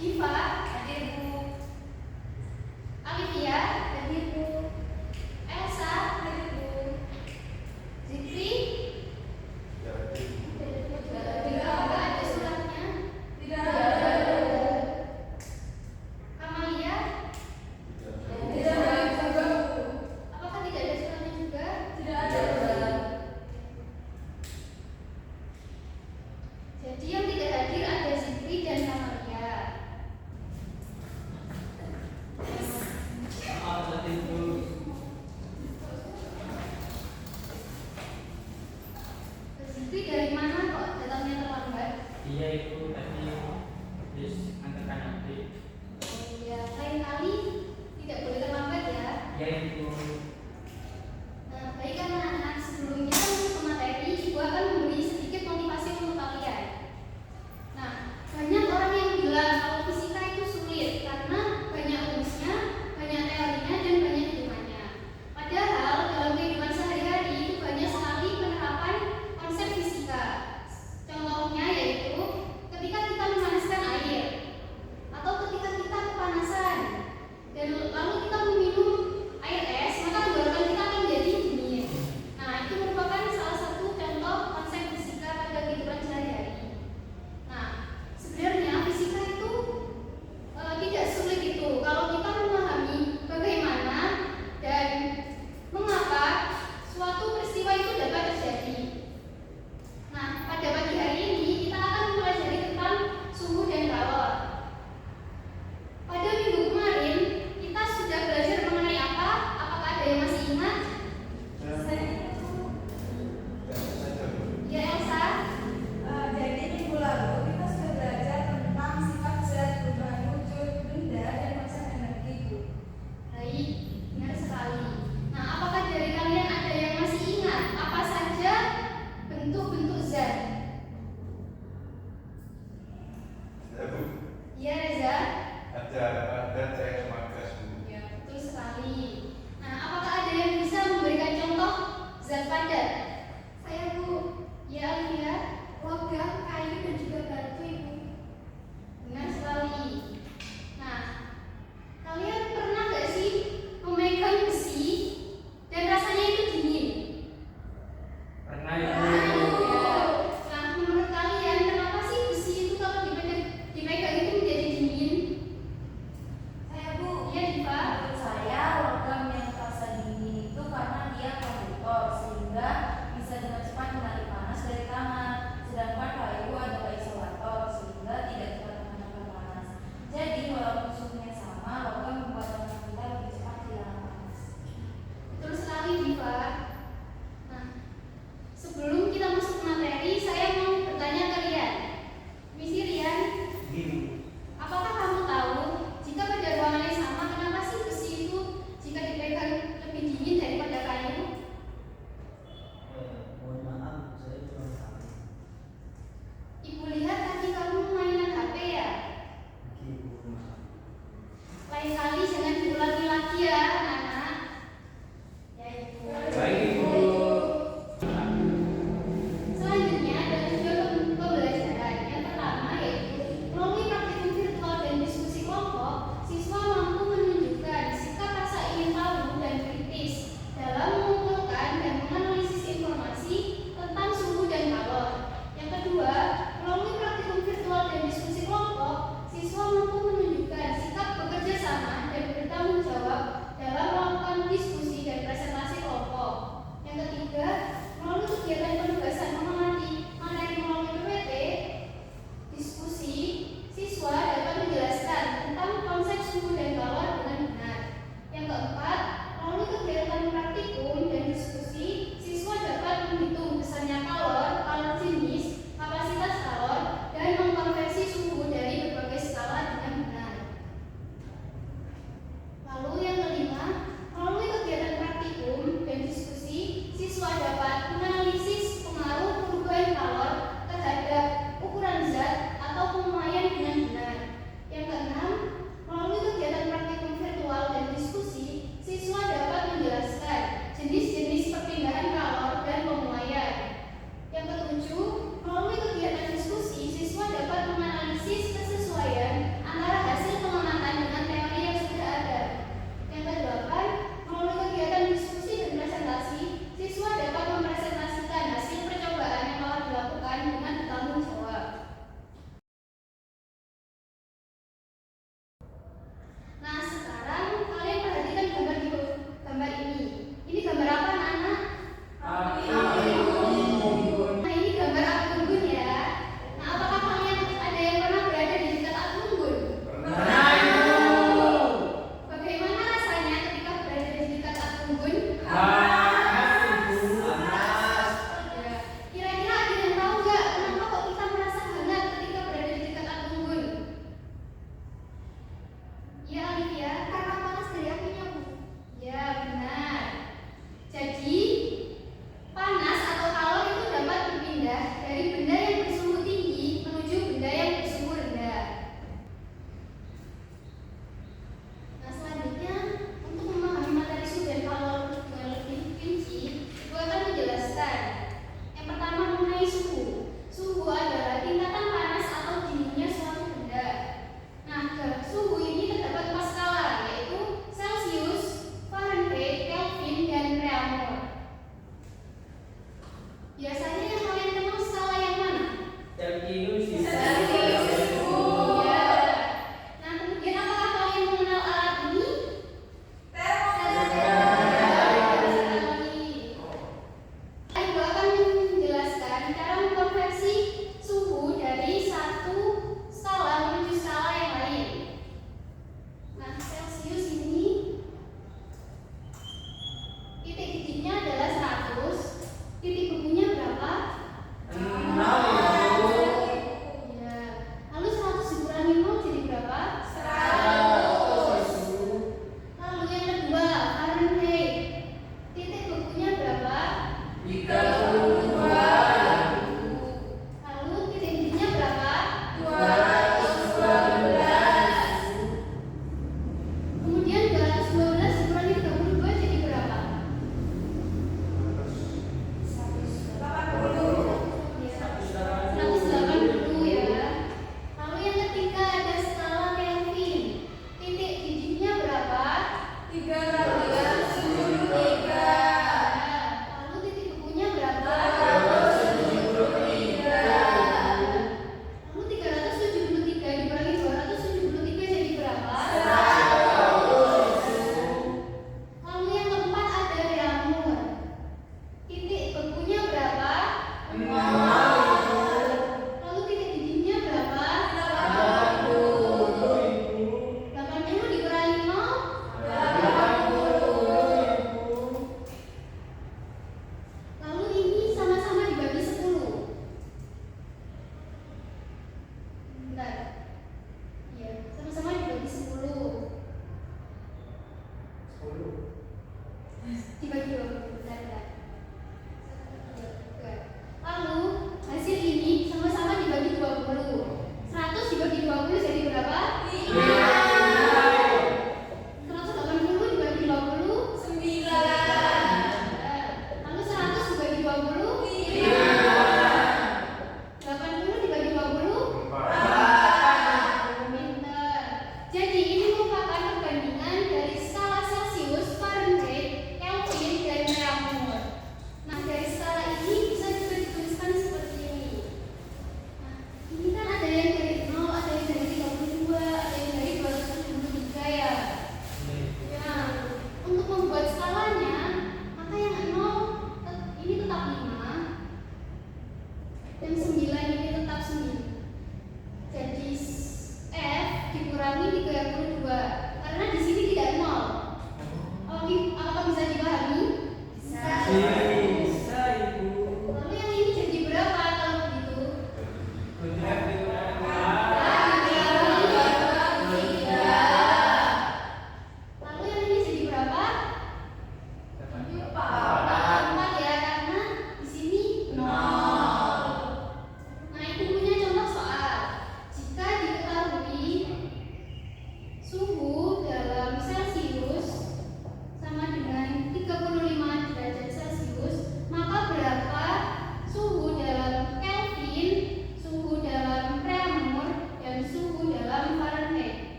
Diva, hadir Bu. Alivia, hadir Bu. Elsa, hadir Bu. Zikri, tidak ada suratnya. Tidak ada. Amalia, tidak ada. Apakah tidak ada suratnya juga? Tidak ada. Jadi yang tidak hadir ada Zikri dan Amalia.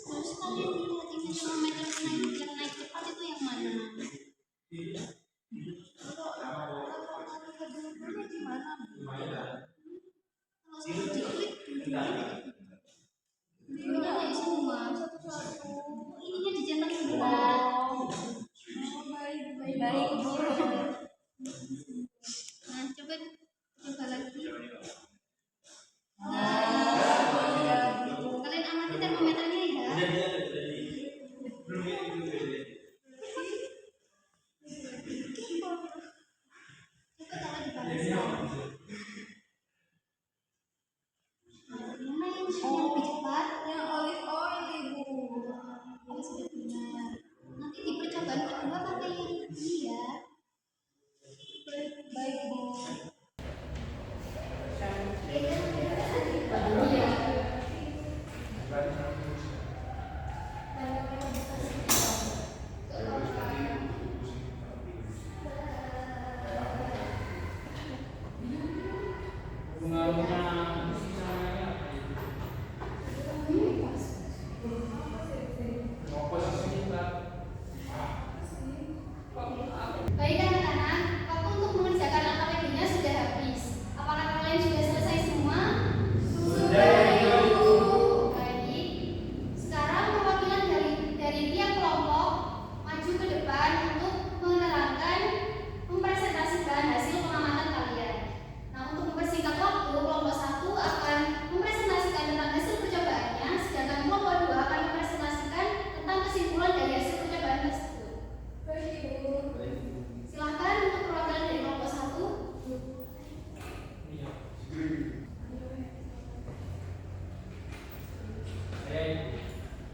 Terus kalian lihat ini termometer yang naik cepat itu yang mana? Kalau kedua-duanya gimana? Kalau saya diklik ininya naik semua satu-satu. Ininya dicetak sebentar. Baik Bu. Nah coba lagi. Kalian amati termometernya ya. Nanti di percobaan kedua pakai yang ini ya. Baik Bu. Baik anak-anak, waktu untuk mengerjakan AKPD-nya sudah habis. Apakah kalian sudah selesai semua? Sudah, Ibu. Baik. Sekarang perwakilan dari tiap kelompok maju ke depan untuk menerangkan, mempresentasikan hasil pengamatan kalian. Nah, untuk mempersingkat waktu, kelompok 1 akan mempresentasikan tentang hasil percobaannya, sedangkan kelompok 2 akan mempresentasikan tentang kesimpulan dari hasil percobaan tersebut. Baik, Ibu. Silakan untuk perwakilan dari kelompok 1.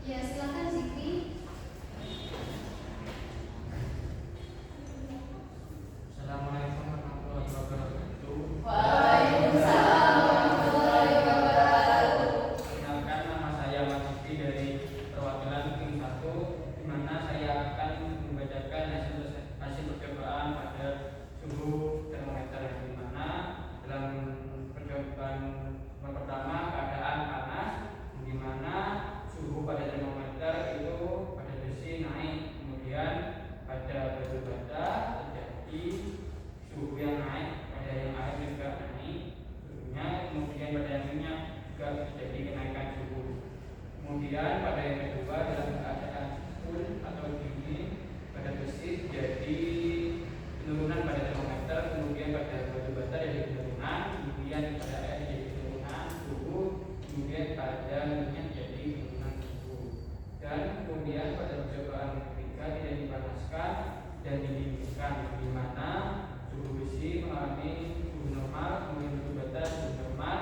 Ya, silakan Zikri. Assalamualaikum warahmatullahi wabarakatuh. Waalaikumsalam warahmatullahi wabarakatuh. Perkenalkan, nama saya Mas Zikri dari perwakilan tim 1, di mana saya akan membacakan hasil percobaan pada suhu termometer, di mana dalam percobaan pertama keadaan panas, di mana suhu pada termometer itu pada besi naik, kemudian pada batu bata terjadi suhu yang naik, pada yang air juga naik suhunya, kemudian pada yang minyak juga terjadi kenaikan suhu. Kemudian pada yang kedua dalam keadaan cool atau dingin, pada besi terjadi penurunan pada termometer, kemudian pada batu bata jadi penurunan, kemudian pada air jadi penurunan suhu, kemudian pada minyak jadi penurunan suhu. Dan kemudian pada percobaan ketiga tidak dipanaskan dan didinginkan, di mana suhu besi mengalami suhu normal, kemudian batu bata suhu normal,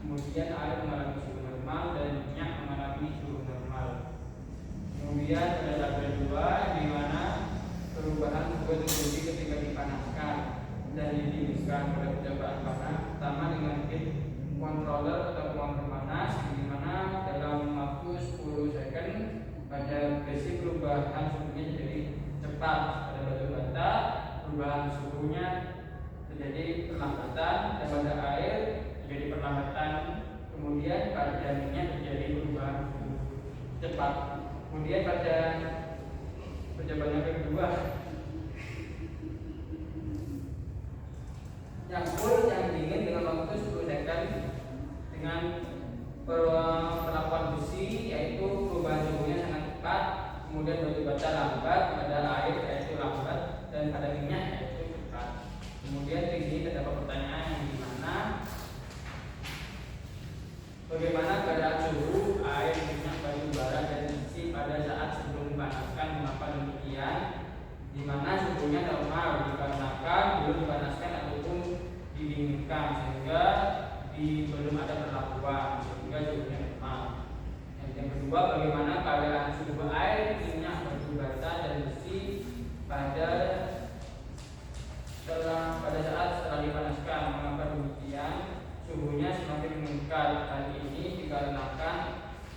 kemudian air mengalami suhu normal, dan minyak mengalami suhu normal. Kemudian pada tabel 2 di mana perubahan suhu terjadi ketika dipanaskan dan didinginkan. Pada percobaan panas pertama dengan heat controller atau ruang panas, di mana dalam waktu 10 second pada besi perubahan suhunya jadi cepat, pada batu bata perubahan suhunya terjadi perlambatan, dan pada air terjadi perlambatan, kemudian pada minyak terjadi perubahan suhu cepat. Kemudian pada percobaan yang kedua yang cool, yang dingin dengan waktu 10 second dengan perlakuan besi, yaitu perubahan suhunya sangat cepat, kemudian batu bata lambat, pada air yaitu lambat, dan pada minyak yaitu cepat. Kemudian di sini terdapat pertanyaan yang dimana bagaimana keadaan suhu air, minyak, batu bara, dan besi pada saat sebelum dipanaskan. Mengapa demikian? Di mana suhunya normal dikarenakan belum dipanaskan ataupun didinginkan, sehingga belum ada perlakuan, sehingga suhunya normal. Yang kedua, bagaimana keadaan suhu air, minyak, batu bata, pada saat setelah dipanaskan. Mengapa demikian? Suhunya semakin meningkat. Hal ini dikarenakan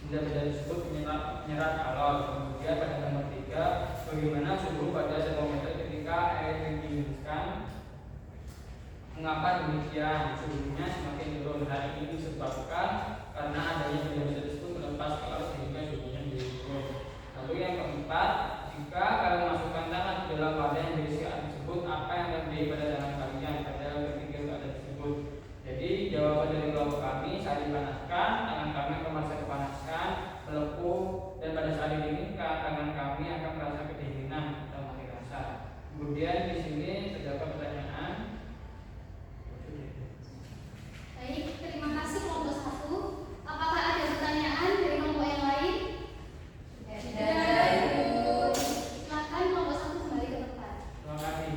benda-benda tersebut menyerap kalor. Kemudian pada nomor 3, bagaimana suhu pada termometer ketika air didinginkan? Mengapa demikian? Suhunya semakin turun. Hal ini disebabkan karena adanya benda-benda tersebut melepas kalor sehingga suhunya menjadi turun. Lalu yang keempat, jika kalian masukkan tangan ke dalam wadah yang berisi air tersebut, apa yang terjadi pada tangan kalian pada ketiga keadaan tersebut? Jadi jawaban dari kelompok kami, saat dipanaskan, tangan kami akan merasa kepanasan, melepuh, dan pada saat didinginkan, tangan kami akan merasa kedinginan atau mati rasa. Kemudian di sini terdapat pertanyaan. Baik, terima kasih kelompok 1. Apakah ada pertanyaan dari kelompok yang lain? Tidak. Silakan kelompok 1 kembali ke tempat. Terima kasih.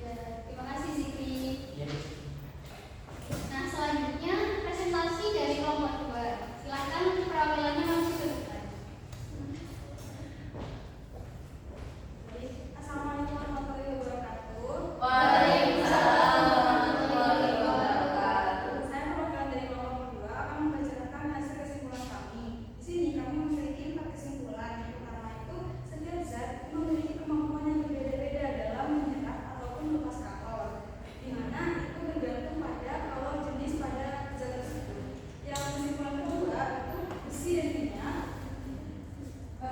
Ya, terima kasih Zikri. Ya. Nah, selanjutnya presentasi dari kelompok 2. Silakan perwakilannya masuk ke depan. Assalamualaikum warahmatullahi wabarakatuh. Waalaikumsalam warahmatullahi wabarakatuh. Saya perwakilan dari kelompok 2 akan membacakan hasil kesimpulan kami. Di sini kami memiliki 4 kesimpulan. Yang pertama itu, setiap zat memiliki kemampuan yang berbeda-beda dalam menyerap ataupun melepas kalor, di mana itu bergantung pada kalor jenis pada zat tersebut. Yang kesimpulan kedua itu besi dan minyak.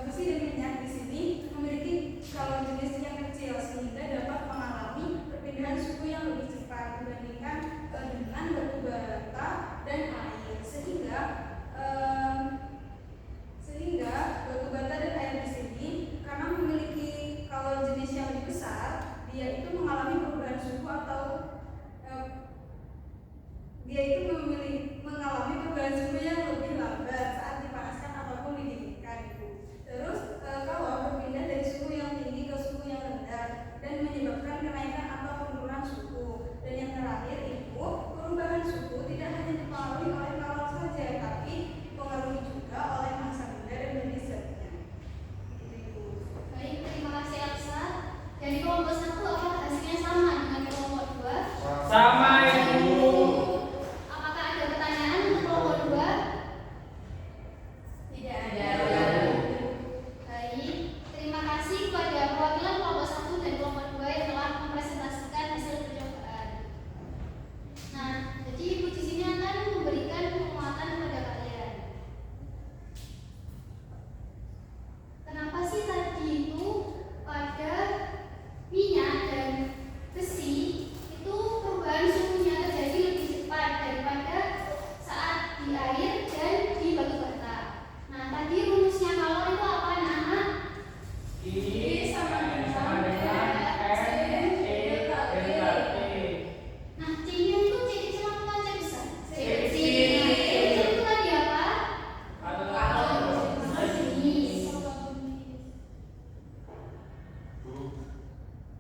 Besi dan minyak di sini memiliki kalor jenis yang kecil sehingga dapat mengalami perpindahan suhu yang lebih cepat dibandingkan dengan batu bata dan air, sehingga batu bata dan air di sini karena memiliki kalor jenis yang lebih besar, dia itu mengalami perubahan suhu atau mengalami perubahan suhu yang lebih lambat saat dipanaskan ataupun didinginkan itu. Terus kalor berpindah dari suhu yang tinggi ke suhu yang rendah dan menyebabkan kenaikan atau penurunan suhu. Dan yang terakhir itu, perubahan suhu tidak hanya dipengaruhi oleh kalor saja, tapi dipengaruhi juga oleh massa benda dan jenis zatnya. Gitu. Baik, terima kasih Elsa. Dari kelompok 1, apakah hasilnya sama dengan kelompok 2? Sama, Ibu. Apakah ada pertanyaan untuk kelompok 2? Tidak ada. Baik, terima kasih kepada perwakilan kelompok 1 dan kelompok 2 yang telah mempresentasikan hasil percobaan. Nah, jadi Ibu di sini akan memberikan penguatan kepada kalian. Kenapa sih tadi itu pada minyak dan besi itu perubahan suhunya terjadi lebih cepat daripada saat di air dan di batu bata? Nah, tadi rumusnya kalor itu apa, anak-anak? I sama dengan S delta T. Nah, C-nya itu C kecil apa C besar? C kecil. kecil. C kecil itu tadi apa? Kalor. Jenis.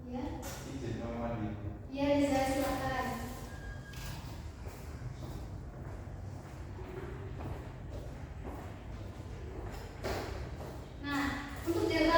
Ya. Ya, Riza, silakan. Nah, untuk delta